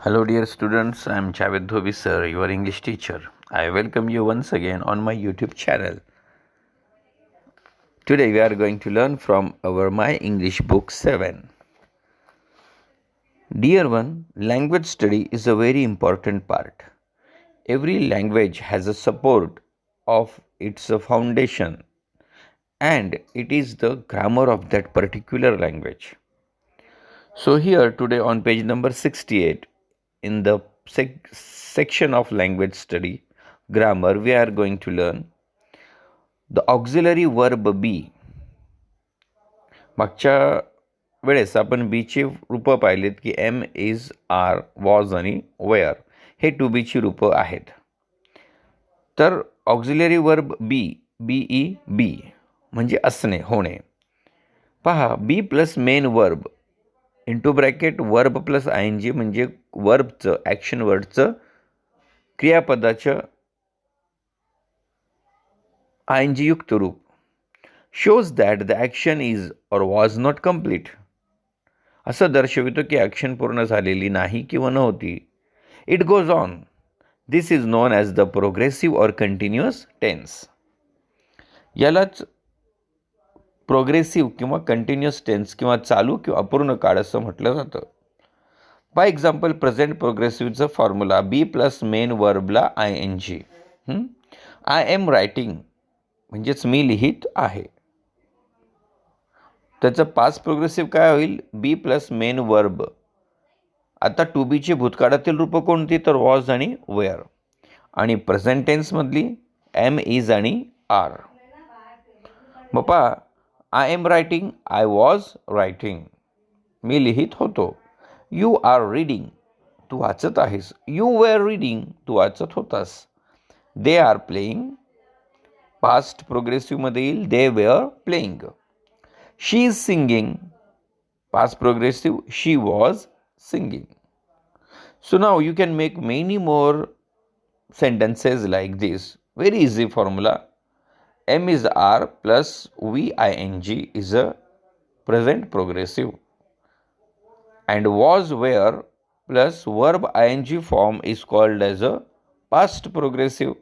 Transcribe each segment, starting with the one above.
Hello, dear students. I am Javed Dhobi, sir, your English teacher. I welcome you once again on my YouTube channel. Today, we are going to learn from our My English Book 7. Dear one, language study is a very important part. Every language has a support of its foundation, and it is the grammar of that particular language. So, here today on page number 68, in the section of language study, grammar, we are going to learn the auxiliary verb be. मागच्या वेळेस आपण बीची रूपं पाहिलीत की am is are was आणि were हे to बीची रूपं आहेत. तर auxiliary verb be B E be म्हणजे असणे होणे. पहा be plus main verb into bracket verb plus I N G म्हणजे वर्बचं ॲक्शन वर्डचं क्रियापदाचं आय एन जी युक्त रूप shows that the action is or was not complete. असं दर्शवितो की ॲक्शन पूर्ण झालेली नाही किंवा नव्हती. It goes on. This is known as the progressive or continuous tense. यालाच प्रोग्रेसिव्ह किंवा कंटिन्युअस टेन्स किंवा चालू किंवा अपूर्ण काळ असं म्हटलं जातं. बाय एक्झाम्पल प्रेझेंट प्रोग्रेसिव्हचं फॉर्म्युला बी प्लस मेन वर्बला I N G. I am writing म्हणजेच मी लिहित आहे. त्याचं पास्ट प्रोग्रेसिव्ह काय होईल बी प्लस मेन वर्ब. आता टू बीची भूतकाळातील रूपं कोणती तर वॉज आणि वेअर आणि प्रेझेंट टेन्समधली एम इज आणि आर. बापा I am writing I was writing मी लिहित होतो. यू आर रीडिंग तू वाचत आहेस. यू वेअर रीडिंग तू वाचत होतास. दे आर प्लेईंग पास्ट प्रोग्रेसिव्हमध्ये येईल they were playing. She is singing, past progressive, she was singing. So now you can make many more sentences like this. Very easy formula. M is R plus VING is a present progressive. And was where plus verb ing form is called as a past progressive.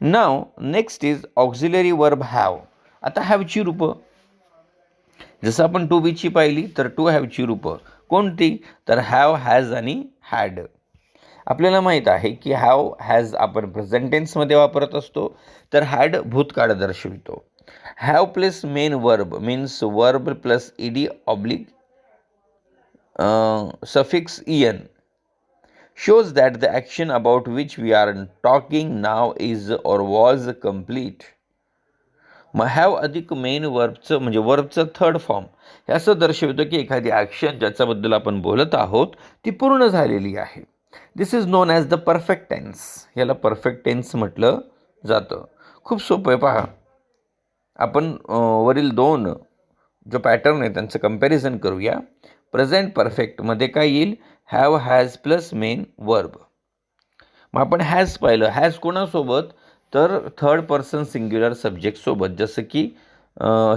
Now next is auxiliary verb have. आता हॅवची रूपं जसं आपण to बीची पाहिली तर to हॅवची रूपं कोणती तर हॅव हॅज आणि हॅड. आपल्याला माहीत आहे की हॅव हॅज आपण प्रेझेंट टेन्समध्ये वापरत असतो तर हॅड भूतकाळ दर्शवितो. Have plus main verb means verb plus ED oblique suffix EN shows that the action about which we are talking now is or was complete. मग हॅव अधिक मेन वर्बचं म्हणजे वर्बचं थर्ड फॉर्म हे असं दर्शवतं की एखादी ॲक्शन ज्याच्याबद्दल आपण बोलत आहोत ती पूर्ण झालेली आहे. This is known as the perfect tense. याला परफेक्ट टेन्स म्हटलं जातं. खूप सोपं आहे पहा. आपण वरील दोन जो पॅटर्न आहे त्यांचं कम्पॅरिझन करूया. प्रेझेंट परफेक्टमध्ये काय येईल have has plus main verb. मग आपण हॅज पाहिलं. हॅज कोणासोबत तर थर्ड पर्सन सिंग्युलर सब्जेक्टसोबत जसं की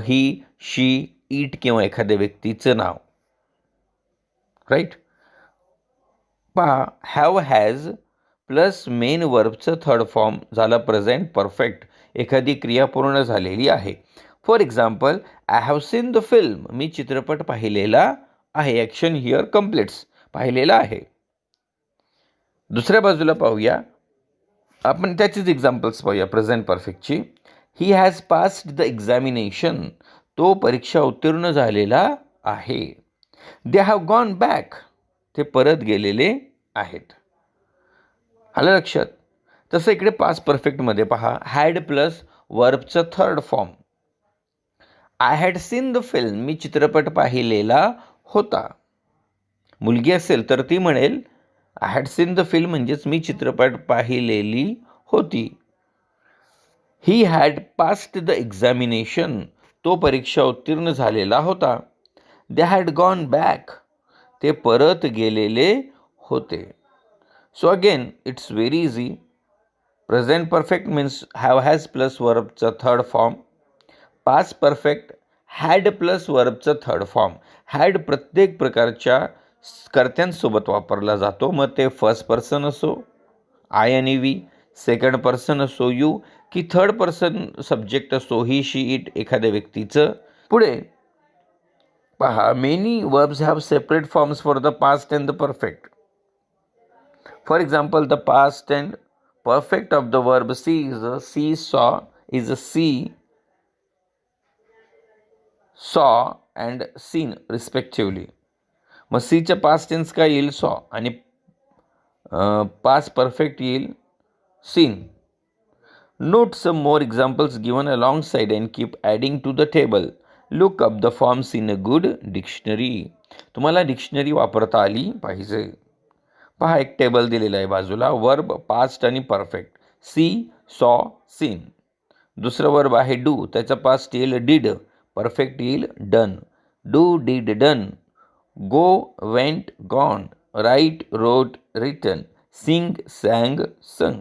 ही शी इट किंवा एखाद्या व्यक्तीचं नाव. राईट. पहा हॅव हॅज प्लस मेन वर्बचं थर्ड फॉर्म झालं प्रेझेंट परफेक्ट. एखादी क्रिया पूर्ण झालेली आहे. For example I have seen the film मी चित्रपट पाहिलेला आहे. ॲक्शन हिअर कम्प्लीट्स पाहिलेला आहे. दुसऱ्या बाजूला पाहूया आपण त्याचीच एक्झाम्पल्स पाहूया प्रेझेंट परफेक्टची. He has passed the examination तो परीक्षा उत्तीर्ण झालेला आहे. दे हॅव गॉन बॅक ते परत गेलेले आहेत. आलं लक्षात. तसं इकडे पास्ट परफेक्टमध्ये पहा हॅड प्लस वर्बचं third form. I had seen the film मी चित्रपट पाहिलेला होता. मुलगी असेल तर ती म्हणेल I had seen the film म्हणजेच मी चित्रपट पाहिलेली होती. He had passed the examination तो परीक्षा उत्तीर्ण झालेला होता. दे हॅड गॉन बॅक ते परत गेलेले होते. So again it's very easy. Present perfect means have has plus वर्बचा third form. Past perfect had plus वर्बचं थर्ड फॉर्म. हॅड प्रत्येक प्रकारच्या कर्त्यांसोबत वापरला जातो, मग ते फर्स्ट पर्सन असो आय आणि वी, सेकंड पर्सन असो यू, की थर्ड पर्सन सब्जेक्ट असो ही शी इट एखाद्या व्यक्तीचं. पुढे पहा, many verbs have separate forms for the past and the perfect. For example, the past and perfect of the verb see is a see see saw and seen respectively. मग सीच्या past tense काय येईल saw आणि past perfect येईल seen. Note some more examples given alongside and keep adding to the table. Look up the forms in a good dictionary. तुम्हाला dictionary वापरता आली पाहिजे. पहा, एक टेबल दिलेलं आहे बाजूला, वर्ब पास्ट आणि परफेक्ट सी सॉ सीन. दुसरं वर्ब आहे डू, त्याचा पास्ट येईल डिड, परफेक्ट येईल done. Do did done, go went gone, write wrote written, sing sang sung.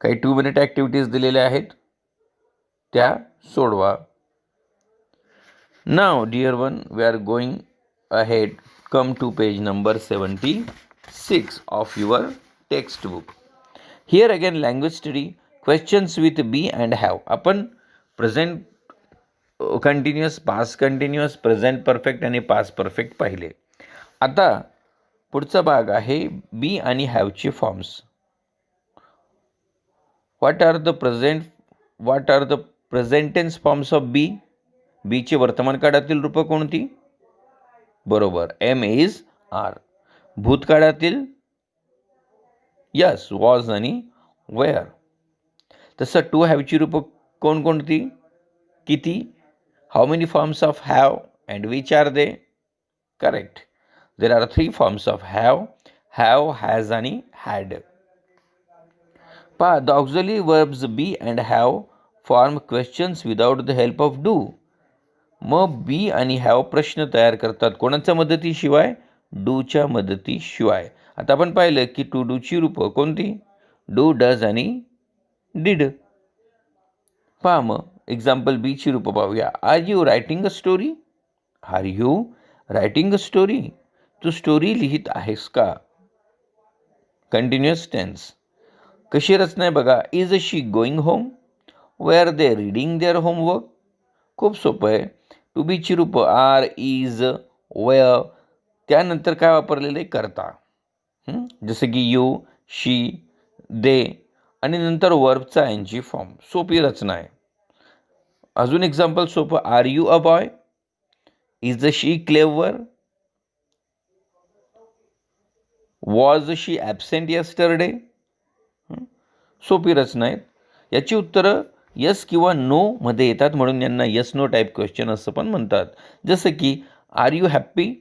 काही 2 मिनिट ॲक्टिव्हिटीज दिलेल्या आहेत, त्या सोडवा. Now dear one, we are going ahead. Come to page number 76 of your textbook. Here again language study, questions with be and have. आपण present continuous, past continuous, present perfect आणि past perfect पाहिले. आता पुढचा भाग आहे be आणि have चे forms. what are the present tense forms of be? be चे वर्तमान काळातील रूप कोणती? बरोबर, एम इज आर. भूतकाळातील यस वॉज आणि वेअर. तसं टू हॅवची रूपं कोणकोणती, किती? How many forms of have and which are they? Correct, there are 3 forms of have, has आणि हॅड. पहा, the auxiliary verbs be and have form questions without the help of do. मग be आणि have प्रश्न तयार करतात कोणाच्या मदतीशिवाय? डूच्या मदतीशिवाय. आता आपण पाहिलं की टू डूची रूपं कोणती? डू, डज आणि डिड. पहा, मग एक्झाम्पल बीची रूपं पाहूया. Are you writing a story? Are you writing a story? तू स्टोरी लिहित आहेस का? Continuous tense. कशी रचना आहे बघा. Is she going home? Were they reading their homework? खूप सोपं आहे. टू बीची रूपं आर, इज, वेअर, त्यानंतर काय वापरलेलं आहे? करता. जसं की यू, शी, दे आणि नंतर वर्बचा एन जी फॉर्म. सोपी रचना आहे. अजून एक्झाम्पल सोपं. Are you a boy? Is she clever? Was she absent yesterday? सोपी रचना आहेत. याची उत्तरं यस किंवा नो मध्ये येतात, म्हणून यांना यस नो टाईप क्वेश्चन असं पण म्हणतात. जसं की आर यू हॅप्पी?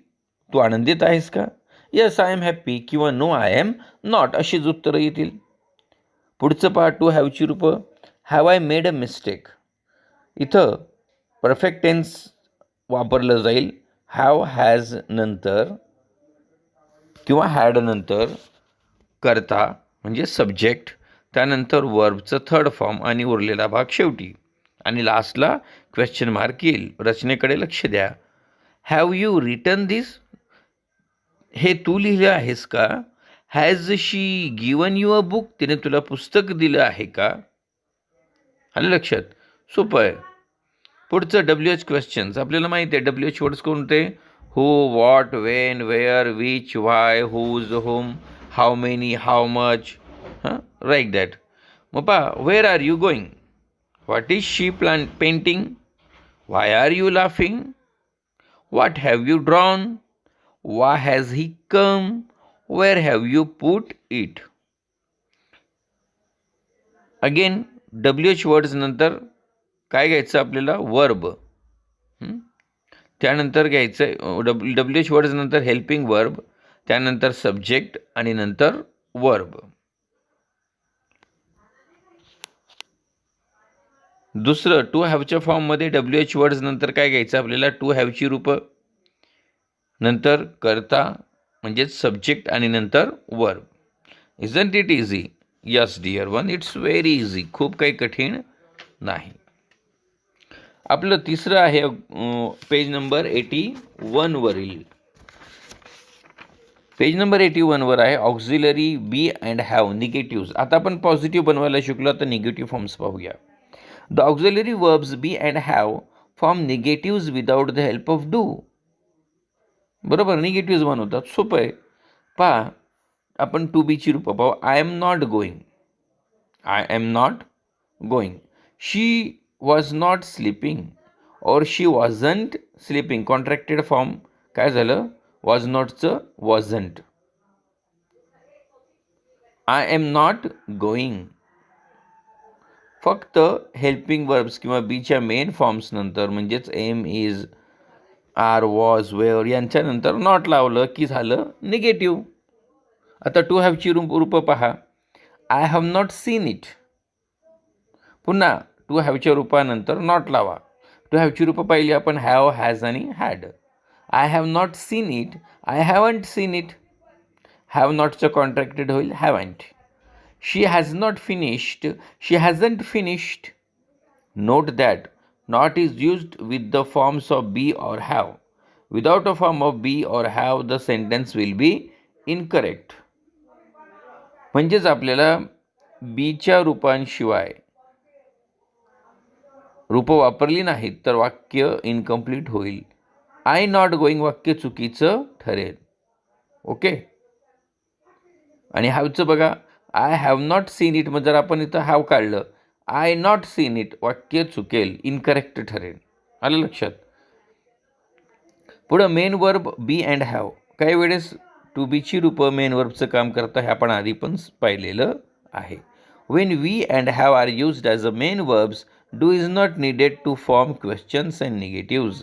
तू आनंदित आहेस का? यस आय एम हॅप्पी किंवा नो आय एम नॉट अशीच उत्तरं येतील. पुढचं पहा, टू हॅवची रूपं. Have I made a mistake? इथं परफेक्ट टेन्स वापरलं जाईल. हॅव, हॅज नंतर किंवा हॅड नंतर करता म्हणजे सब्जेक्ट, त्यानंतर वर्बचं थर्ड फॉर्म आणि उरलेला भाग शेवटी, आणि लास्टला क्वेश्चन मार्क येईल. रचनेकडे लक्ष द्या. हॅव यू रिटन दिस? हे तू लिहिलं आहेस का? Has she given you a book? तिने तुला पुस्तक दिलं आहे का? आलं लक्षात? सोपं आहे. पुढचं डब्ल्यू एच क्वेश्चन्स. आपल्याला माहिती आहे डब्ल्यू एच वर्ड्स कोणते? Who, what, when, where, which, why, whose, whom, how many, how much, like that. मग पहा, where are you going? What is she painting? Why are you laughing? What have you drawn? Why has he come? Where have you put it? Again, WH words नंतर काय घ्यायचं आपल्याला? Verb. त्यानंतर घ्यायचं WH words नंतर helping verb, त्यानंतर subject आणि नंतर वर्ब. दुसरं, टू हॅवच्या फॉर्ममध्ये WH वर्ड्स नंतर काय घ्यायचं आपल्याला? टू हॅवची रूपं, नंतर करता म्हणजेच सब्जेक्ट आणि नंतर verb. Isn't it easy? Yes dear one, it's very easy. खूप काही कठीण नाही. आपलं तिसरं आहे पेज नंबर 81वरील. पेज नंबर 81वर आहे auxiliary be and have negative. आता आपण पॉझिटिव्ह बनवायला शिकलो, तर निगेटिव्ह फॉर्म्स पाहूया. The auxiliary verbs be and have form negative without the help of do. बरोबर, निगेटिव्ह बनवतात, सोपं आहे. पहा, आपण टू बीची रूपं पाहू. I am not going. I am not going. She was not sleeping और she wasn't sleeping. Contracted form काय झालं? वॉज नॉटचं wasn't. I am not going. फक्त हेल्पिंग वर्ब्स किंवा बीच्या मेन फॉर्म्स नंतर म्हणजेच am, is, are, was, were यांच्यानंतर नॉट लावलं की झालं निगेटिव्ह. आता टू हॅवची रूपं पहा. I have not seen it. पुन्हा टू हॅवच्या रूपानंतर नॉट लावा. टू हॅवची रूपं पाहिली आपण, हॅव, हॅज आणि had. I have not seen it, I haven't seen it. Have नॉटचं कॉन्ट्रॅक्टेड होईल haven't. She has not finished, she hasn't finished. Note that not is used with the forms of be or have. Without a form of be or have the sentence will be incorrect. म्हणजेच आपल्याला बीच्या रूपांशिवाय रूपं वापरली नाहीत तर वाक्य incomplete होईल. I not going वाक्य चुकीचं ठरेल. ओके. आणि हॅवचं बघा, I have not seen it. मग जर आपण इथं हॅव काढलं, आय नॉट सीन इट, वाक्य चुकेल, इनकरेक्ट ठरेल. आलं लक्षात? पुढं main verb B and have. काही वेळेस टू बीची रूपं मेन वर्बचं काम करतं, हे आपण आधी पण पाहिलेलं आहे. When we and have are used as a main verbs, do is not needed to form questions and negatives.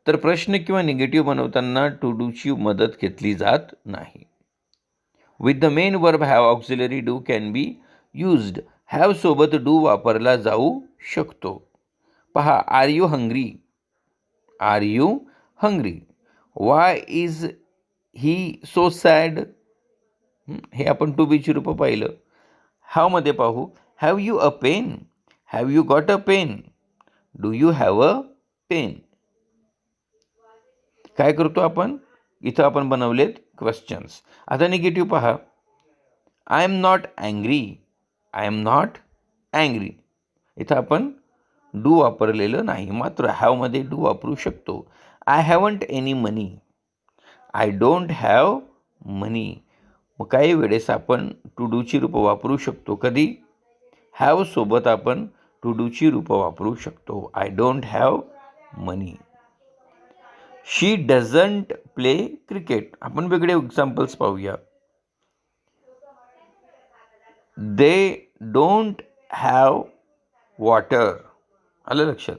तर प्रश्न किंवा निगेटिव्ह बनवताना टू डूची मदत घेतली जात नाही. With the main verb have auxiliary do can be used. Have सोबत do वापरला जाऊ शकतो. पहा, are you hungry. Are you hungry. Why is he so sad. हे आपण टू बीची रूपं पाहिलं. हॅवमध्ये पाहू. Have you a pen. Have you got a pen. Do you have a pen. काय करतो आपण? इथं आपण बनवलेत क्वेश्चन्स. आता निगेटिव्ह पहा. I am not angry. I am not angry. इथं आपण डू वापरलेलं नाही, मात्र हॅवमध्ये डू वापरू शकतो. I haven't any money. I don't have money. मग काही वेळेस आपण टू डूची रूपं वापरू शकतो. कधी? हॅव सोबत आपण टू डूची रूपं वापरू शकतो. I don't have money. She doesn't play cricket. आपण वेगळे एक्झाम्पल्स पाहूया. They don't have water. आलं लक्षात?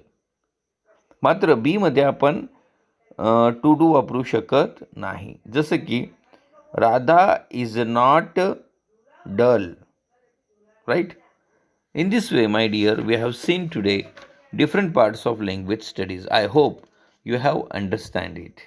मात्र बीमध्ये आपण टू डू वापरू शकत नाही. जसं की Radha is not dull. Right? In this way, my dear, we have seen today different parts of language studies. I hope you have understand it.